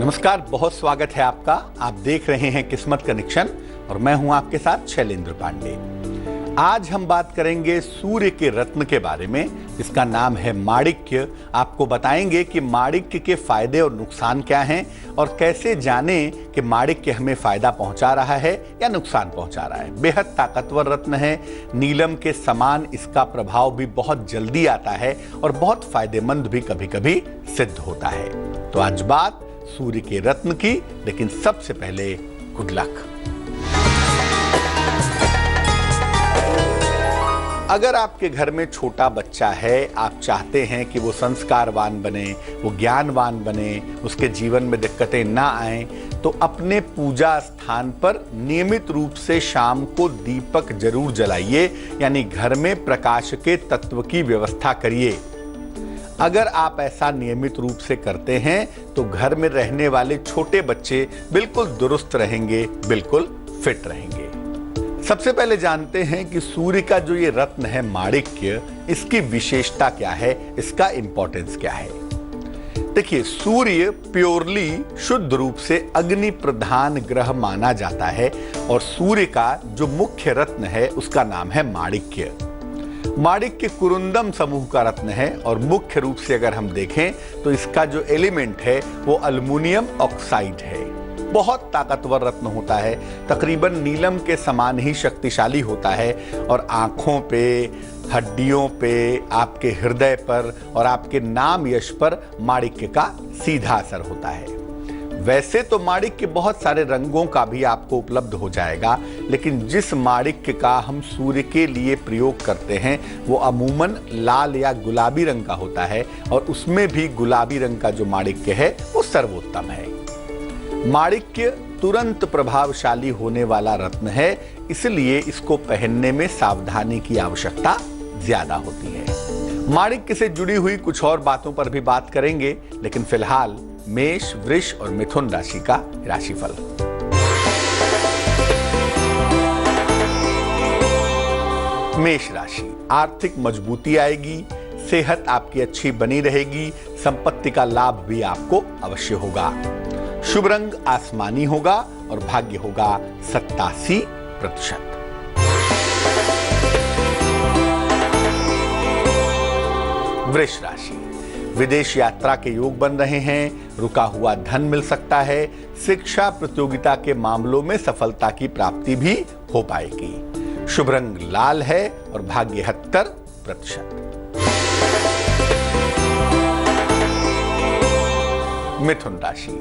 नमस्कार, बहुत स्वागत है आपका। आप देख रहे हैं किस्मत कनेक्शन और मैं हूं आपके साथ शैलेंद्र पांडे। आज हम बात करेंगे सूर्य के रत्न के बारे में, जिसका नाम है माणिक्य। आपको बताएंगे कि माणिक्य के फायदे और नुकसान क्या हैं और कैसे जानें कि माणिक्य हमें फायदा पहुंचा रहा है या नुकसान पहुंचा रहा है। बेहद ताकतवर रत्न है, नीलम के समान इसका प्रभाव भी बहुत जल्दी आता है और बहुत फायदेमंद भी कभी कभी सिद्ध होता है। तो आज बात सूर्य के रत्न की, लेकिन सबसे पहले गुड लक। अगर आपके घर में छोटा बच्चा है, आप चाहते हैं कि वो संस्कारवान बने, वो ज्ञानवान बने, उसके जीवन में दिक्कतें ना आएं, तो अपने पूजा स्थान पर नियमित रूप से शाम को दीपक जरूर जलाइए, यानी घर में प्रकाश के तत्व की व्यवस्था करिए। अगर आप ऐसा नियमित रूप से करते हैं तो घर में रहने वाले छोटे बच्चे बिल्कुल दुरुस्त रहेंगे, बिल्कुल फिट रहेंगे। सबसे पहले जानते हैं कि सूर्य का जो ये रत्न है माणिक्य, इसकी विशेषता क्या है, इसका इंपॉर्टेंस क्या है। देखिए, सूर्य प्योरली शुद्ध रूप से अग्नि प्रधान ग्रह माना जाता है और सूर्य का जो मुख्य रत्न है उसका नाम है माणिक्य। माणिक्य कुरुंदम समूह का रत्न है और मुख्य रूप से अगर हम देखें तो इसका जो एलिमेंट है वो अल्युमिनियम ऑक्साइड है। बहुत ताकतवर रत्न होता है, तकरीबन नीलम के समान ही शक्तिशाली होता है और आंखों पे, हड्डियों पे, आपके हृदय पर और आपके नाम यश पर माणिक्य का सीधा असर होता है। वैसे तो माणिक्य बहुत सारे रंगों का भी आपको उपलब्ध हो जाएगा, लेकिन जिस माणिक्य का हम सूर्य के लिए प्रयोग करते हैं वो अमूमन लाल या गुलाबी रंग का होता है और उसमें भी गुलाबी रंग का जो माणिक्य है वो सर्वोत्तम है। माणिक्य तुरंत प्रभावशाली होने वाला रत्न है, इसलिए इसको पहनने में सावधानी की आवश्यकता ज्यादा होती है। माणिक्य से जुड़ी हुई कुछ और बातों पर भी बात करेंगे, लेकिन फिलहाल मेष, वृष और मिथुन राशि का राशिफल। मेष राशि, आर्थिक मजबूती आएगी, सेहत आपकी अच्छी बनी रहेगी, संपत्ति का लाभ भी आपको अवश्य होगा। शुभ रंग आसमानी होगा और भाग्य होगा 87%। वृष राशि, विदेश यात्रा के योग बन रहे हैं, रुका हुआ धन मिल सकता है, शिक्षा प्रतियोगिता के मामलों में सफलता की प्राप्ति भी हो पाएगी। शुभ रंग लाल है और भाग्य 70%। मिथुन राशि,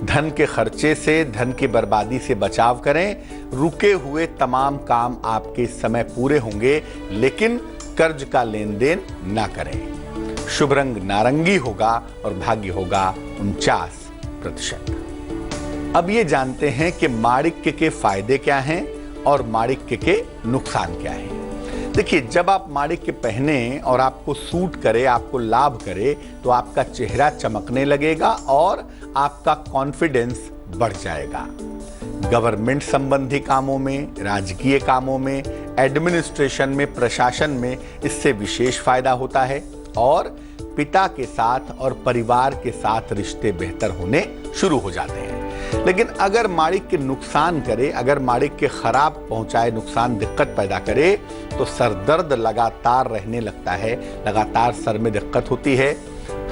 धन के खर्चे से, धन की बर्बादी से बचाव करें। रुके हुए तमाम काम आपके इस समय पूरे होंगे, लेकिन कर्ज का लेन देन ना करें। शुभ रंग नारंगी होगा और भाग्य होगा 49%। अब ये जानते हैं कि माणिक्य के फायदे क्या हैं और माणिक्य के नुकसान क्या हैं। देखिए, जब आप माणिक्य पहने और आपको सूट करे, आपको लाभ करे, तो आपका चेहरा चमकने लगेगा और आपका कॉन्फिडेंस बढ़ जाएगा। गवर्नमेंट संबंधी कामों में, राजकीय कामों में, एडमिनिस्ट्रेशन में, प्रशासन में इससे विशेष फायदा होता है और पिता के साथ और परिवार के साथ रिश्ते बेहतर होने शुरू हो जाते हैं। लेकिन अगर माणिक्य नुकसान करे, अगर माणिक्य खराब पहुंचाए, नुकसान, दिक्कत पैदा करे, तो सरदर्द लगातार रहने लगता है, लगातार सर में दिक्कत होती है,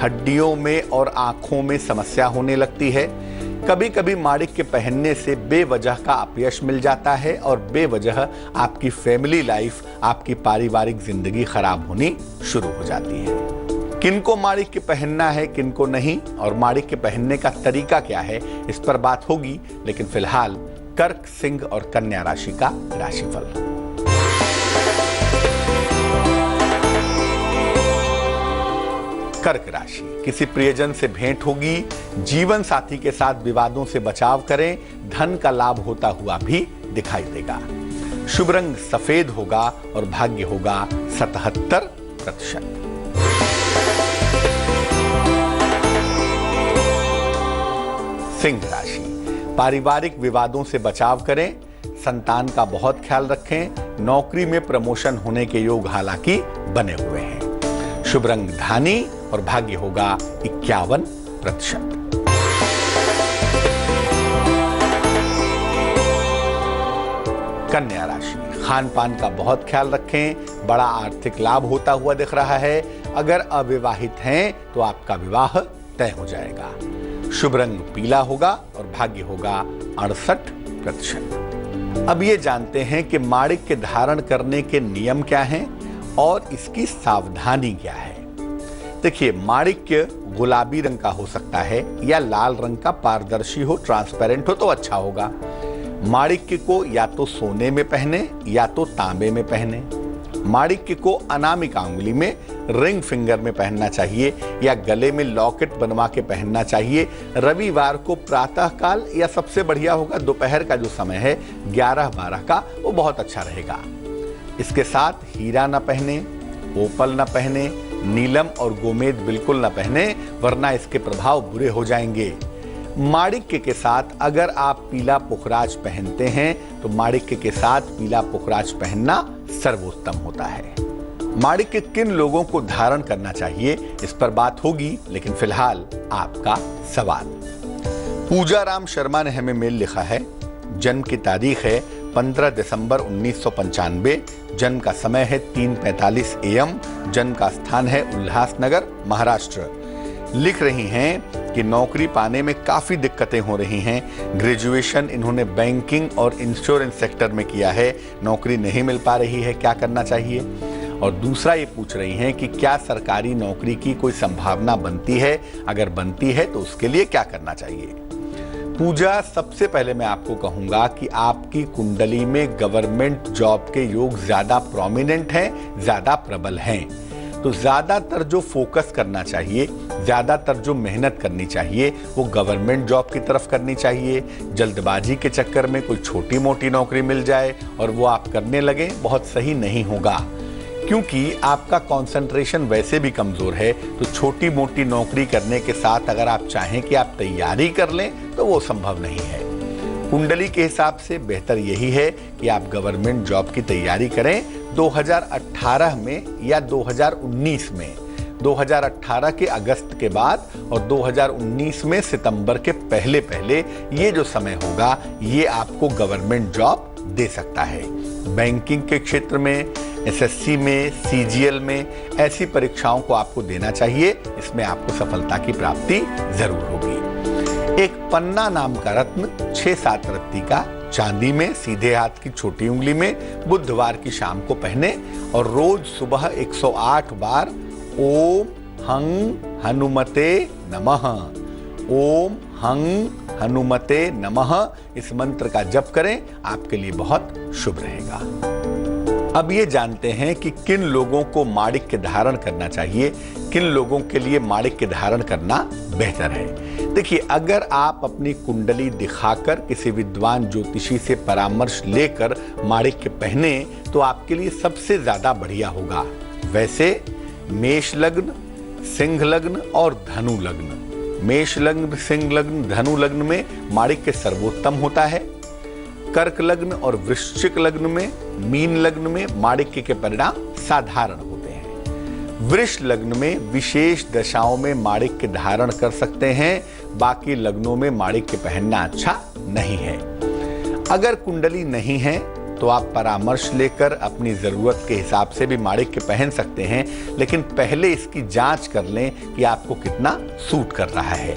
हड्डियों में और आंखों में समस्या होने लगती है। कभी कभी माणिक्य पहनने से बेवजह का अपयश मिल जाता है और बेवजह आपकी फैमिली लाइफ, आपकी पारिवारिक जिंदगी खराब होनी शुरू हो जाती है। किनको माणिक्य पहनना है, किनको नहीं, और माणिक्य पहनने का तरीका क्या है, इस पर बात होगी। लेकिन फिलहाल कर्क, सिंह और कन्या राशि का राशिफल। कर्क राशि, किसी प्रियजन से भेंट होगी, जीवन साथी के साथ विवादों से बचाव करें, धन का लाभ होता हुआ भी दिखाई देगा। शुभ रंग सफेद होगा और भाग्य होगा 77%। सिंह राशि, पारिवारिक विवादों से बचाव करें, संतान का बहुत ख्याल रखें, नौकरी में प्रमोशन होने के योग हालांकि बने हुए हैं। शुभ रंग धानी और भाग्य होगा 51%। कन्या राशि, खान पान का बहुत ख्याल रखें, बड़ा आर्थिक लाभ होता हुआ दिख रहा है। अगर अविवाहित हैं तो आपका विवाह तय हो जाएगा। शुभ रंग पीला होगा और भाग्य होगा 68%। अब ये जानते हैं कि माणिक्य धारण करने के नियम क्या हैं और इसकी सावधानी क्या है। देखिए, माणिक्य गुलाबी रंग का हो सकता है या लाल रंग का पारदर्शी हो, ट्रांसपेरेंट हो तो अच्छा होगा। माणिक्य को या तो सोने में पहने या तो तांबे में पहने। माणिक्य को अनामिका उंगली में, रिंग फिंगर में पहनना चाहिए या गले में लॉकेट बनवा के पहनना चाहिए। रविवार को प्रातः काल या सबसे बढ़िया होगा दोपहर का जो समय है 11-12 का, वो बहुत अच्छा रहेगा। इसके साथ हीरा न पहने, ओपल न पहने, नीलम और गोमेद बिल्कुल न पहने, वरना इसके प्रभाव बुरे हो जाएंगे। माणिक्य के साथ अगर आप पीला पुखराज पहनते हैं तो माणिक्य के साथ पीला पुखराज पहनना सर्वोत्तम होता है। माणिक्य किन लोगों को धारण करना चाहिए इस पर बात होगी, लेकिन फिलहाल आपका सवाल। पूजा राम शर्मा ने हमें मेल लिखा है। जन्म की तारीख है 15 दिसंबर 1995। जन्म का समय है 3:45 AM। जन्म का स्थान है उल्लासनगर, महाराष्ट्र। लिख रही हैं कि नौकरी पाने में काफ़ी दिक्कतें हो रही हैं। ग्रेजुएशन इन्होंने बैंकिंग और इंश्योरेंस सेक्टर में किया है, नौकरी नहीं मिल पा रही है, क्या करना चाहिए। और दूसरा ये पूछ रही हैं कि क्या सरकारी नौकरी की कोई संभावना बनती है, अगर बनती है तो उसके लिए क्या करना चाहिए। पूजा, सबसे पहले मैं आपको कहूँगा कि आपकी कुंडली में गवर्नमेंट जॉब के योग ज़्यादा प्रोमिनेंट हैं, ज़्यादा प्रबल हैं। तो ज़्यादातर जो फोकस करना चाहिए, ज़्यादातर जो मेहनत करनी चाहिए वो गवर्नमेंट जॉब की तरफ करनी चाहिए। जल्दबाजी के चक्कर में कोई छोटी मोटी नौकरी मिल जाए और वो आप करने लगे, बहुत सही नहीं होगा, क्योंकि आपका कंसंट्रेशन वैसे भी कमज़ोर है। तो छोटी मोटी नौकरी करने के साथ अगर आप चाहें कि आप तैयारी कर लें तो वो संभव नहीं है। कुंडली के हिसाब से बेहतर यही है कि आप गवर्नमेंट जॉब की तैयारी करें 2018 में या 2019 में। 2018 के अगस्त के बाद और 2019 में सितंबर के पहले पहले ये जो समय होगा ये आपको गवर्नमेंट जॉब दे सकता है। बैंकिंग के क्षेत्र में, एसएससी में, सीजीएल में ऐसी परीक्षाओं को आपको देना चाहिए, इसमें आपको सफलता की प्राप्ति जरूर होगी। एक पन्ना नाम का रत्न 6-7 रत्ती का चांदी में सीधे हाथ की छोटी उंगली में बुधवार की शाम को पहने और रोज सुबह 108 बार ओम हं हनुमते नमः, ओम हं हनुमते नमः इस मंत्र का जप करें, आपके लिए बहुत शुभ रहेगा। अब ये जानते हैं कि किन लोगों को माणिक्य धारण करना चाहिए, किन लोगों के लिए माणिक्य धारण करना बेहतर है। देखिए, अगर आप अपनी कुंडली दिखाकर किसी विद्वान ज्योतिषी से परामर्श लेकर माणिक्य पहने तो आपके लिए सबसे ज्यादा बढ़िया होगा। वैसे मेष लग्न, सिंह लग्न और धनु लग्न, मेष लग्न, सिंह लग्न, धनु लग्न में माणिक्य सर्वोत्तम होता है। कर्क लग्न और वृश्चिक लग्न में, मीन लग्न में माणिक्य के परिणाम साधारण होते हैं। वृष लग्न में विशेष दशाओं में माणिक्य धारण कर सकते हैं, बाकी लग्नों में माणिक्य पहनना अच्छा नहीं है। अगर कुंडली नहीं है तो आप परामर्श लेकर अपनी जरूरत के हिसाब से भी माणिक्य पहन सकते हैं, लेकिन पहले इसकी जांच कर लें कि आपको कितना सूट कर रहा है।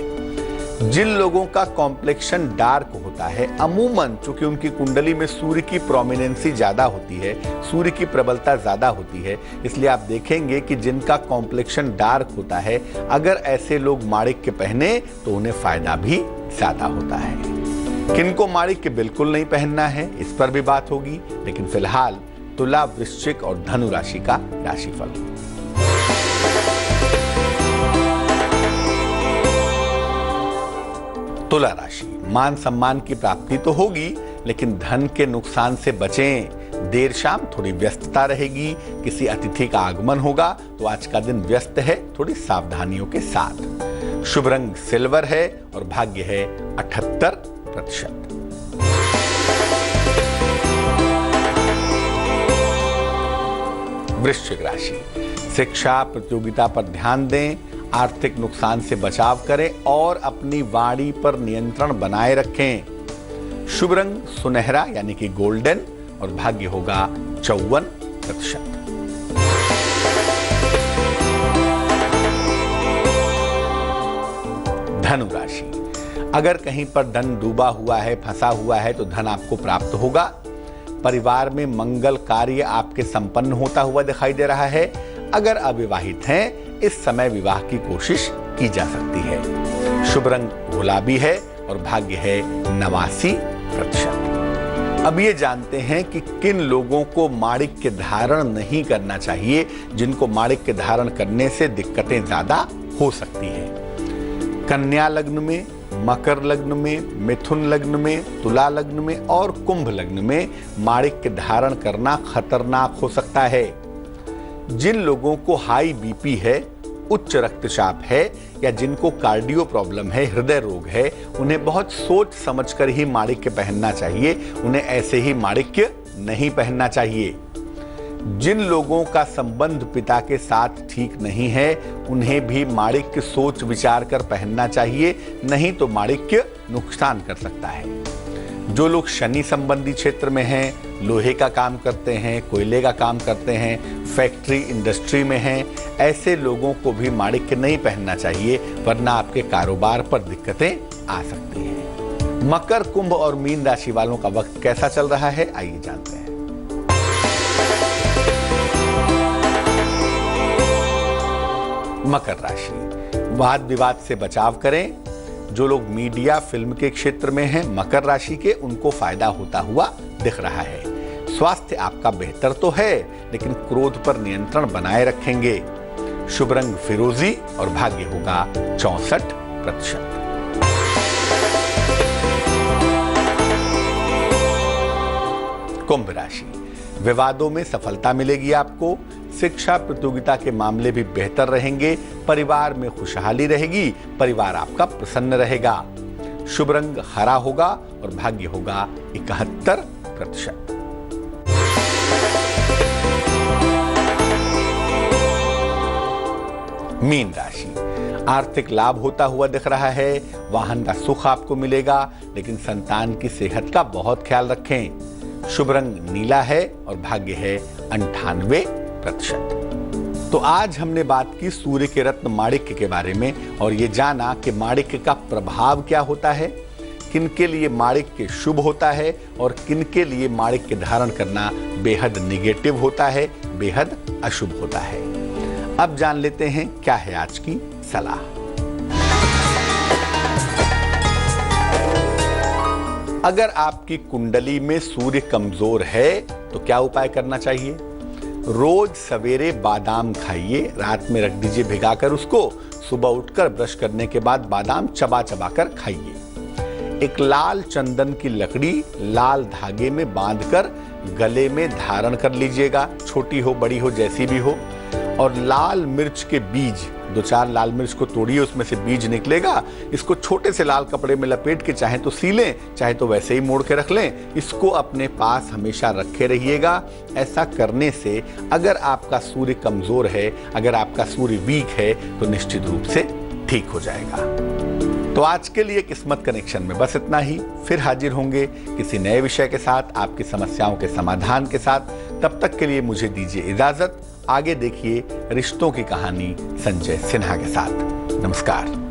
जिन लोगों का कॉम्प्लेक्शन डार्क होता है, अमूमन चूंकि उनकी कुंडली में सूर्य की प्रोमिनेंसी ज्यादा होती है, सूर्य की प्रबलता ज्यादा होती है, इसलिए आप देखेंगे कि जिनका कॉम्प्लेक्शन डार्क होता है, अगर ऐसे लोग माणिक्य पहने तो उन्हें फायदा भी ज्यादा होता है। किनको माणिक्य बिल्कुल नहीं पहनना है इस पर भी बात होगी, लेकिन फिलहाल तुला, वृश्चिक और धनु राशि का राशिफल। तुला राशि, मान सम्मान की प्राप्ति तो होगी, लेकिन धन के नुकसान से बचें। देर शाम थोड़ी व्यस्तता रहेगी, किसी अतिथि का आगमन होगा, तो आज का दिन व्यस्त है, थोड़ी सावधानियों के साथ। शुभ रंग सिल्वर है और भाग्य है 78%। वृश्चिक राशि, शिक्षा प्रतियोगिता पर ध्यान दें, आर्थिक नुकसान से बचाव करें और अपनी वाणी पर नियंत्रण बनाए रखें। शुभ रंग सुनहरा यानी कि गोल्डन और भाग्य होगा 54%। धनु राशि, अगर कहीं पर धन डूबा हुआ है, फंसा हुआ है, तो धन आपको प्राप्त होगा। परिवार में मंगल कार्य आपके संपन्न होता हुआ दिखाई दे रहा है। अगर अविवाहित हैं, इस समय विवाह की कोशिश की जा सकती है। शुभ रंग गुलाबी है और भाग्य है 89%। अब ये जानते हैं कि किन लोगों को माणिक्य धारण नहीं करना चाहिए, जिनको माणिक्य धारण करने से दिक्कतें ज्यादा हो सकती है। कन्या लग्न में, मकर लग्न में, मिथुन लग्न में, तुला लग्न में और कुंभ लग्न में माणिक्य धारण करना खतरनाक हो सकता है। जिन लोगों को हाई बीपी है, उच्च रक्तचाप है या जिनको कार्डियो प्रॉब्लम है, हृदय रोग है, उन्हें बहुत सोच समझकर ही माणिक्य पहनना चाहिए। उन्हें ऐसे ही माणिक्य नहीं पहनना चाहिए। जिन लोगों का संबंध पिता के साथ ठीक नहीं है, उन्हें भी माणिक्य सोच विचार कर पहनना चाहिए, नहीं तो माणिक्य नुकसान कर सकता है। जो लोग शनि संबंधी क्षेत्र में हैं, लोहे का काम करते हैं, कोयले का काम करते हैं, फैक्ट्री इंडस्ट्री में हैं, ऐसे लोगों को भी माणिक्य नहीं पहनना चाहिए, वरना आपके कारोबार पर दिक्कतें आ सकती हैं। मकर, कुंभ और मीन राशि वालों का वक्त कैसा चल रहा है, आइए जानते हैं। मकर राशि, वाद विवाद से बचाव करें। जो लोग मीडिया फिल्म के क्षेत्र में हैं, मकर राशि के, उनको फायदा होता हुआ दिख रहा है। स्वास्थ्य आपका बेहतर तो है, लेकिन क्रोध पर नियंत्रण बनाए रखेंगे। शुभ रंग फिरोजी और भाग्य होगा 64%। कुंभ राशि, विवादों में सफलता मिलेगी आपको। शिक्षा प्रतियोगिता के मामले भी बेहतर रहेंगे। परिवार में खुशहाली रहेगी। परिवार आपका प्रसन्न रहेगा। शुभ रंग हरा होगा और भाग्य होगा 71%। मीन राशि, आर्थिक लाभ होता हुआ दिख रहा है। वाहन का सुख आपको मिलेगा, लेकिन संतान की सेहत का बहुत ख्याल रखें। शुभ रंग नीला है और भाग्य है 98%। तो आज हमने बात की सूर्य के रत्न माणिक्य के बारे में और ये जाना कि माणिक्य का प्रभाव क्या होता है, किनके लिए माणिक्य शुभ होता है और किनके लिए माणिक्य धारण करना बेहद निगेटिव होता है, बेहद अशुभ होता है। अब जान लेते हैं क्या है आज की सलाह। अगर आपकी कुंडली में सूर्य कमजोर है तो क्या उपाय करना चाहिए? रोज सवेरे बादाम खाइए, रात में रख दीजिए भिगाकर उसको, सुबह उठकर ब्रश करने के बाद बादाम चबा चबा कर खाइए। एक लाल चंदन की लकड़ी लाल धागे में बांधकर गले में धारण कर लीजिएगा, छोटी हो बड़ी हो जैसी भी हो। और लाल मिर्च के बीज, 2-4 लाल मिर्च को तोड़िए, उसमें से बीज निकलेगा। इसको छोटे से लाल कपड़े में लपेट के चाहे तो सी लें, चाहे तो वैसे ही मोड़ के रख लें। इसको अपने पास हमेशा रखे रहिएगा। ऐसा करने से अगर आपका सूर्य कमजोर है, अगर आपका सूर्य वीक है, तो निश्चित रूप से ठीक हो जाएगा। तो आज के लिए किस्मत कनेक्शन में बस इतना ही। फिर हाजिर होंगे किसी नए विषय के साथ, आपकी समस्याओं के समाधान के साथ। तब तक के लिए मुझे दीजिए इजाजत। आगे देखिए रिश्तों की कहानी संजय सिन्हा के साथ। नमस्कार।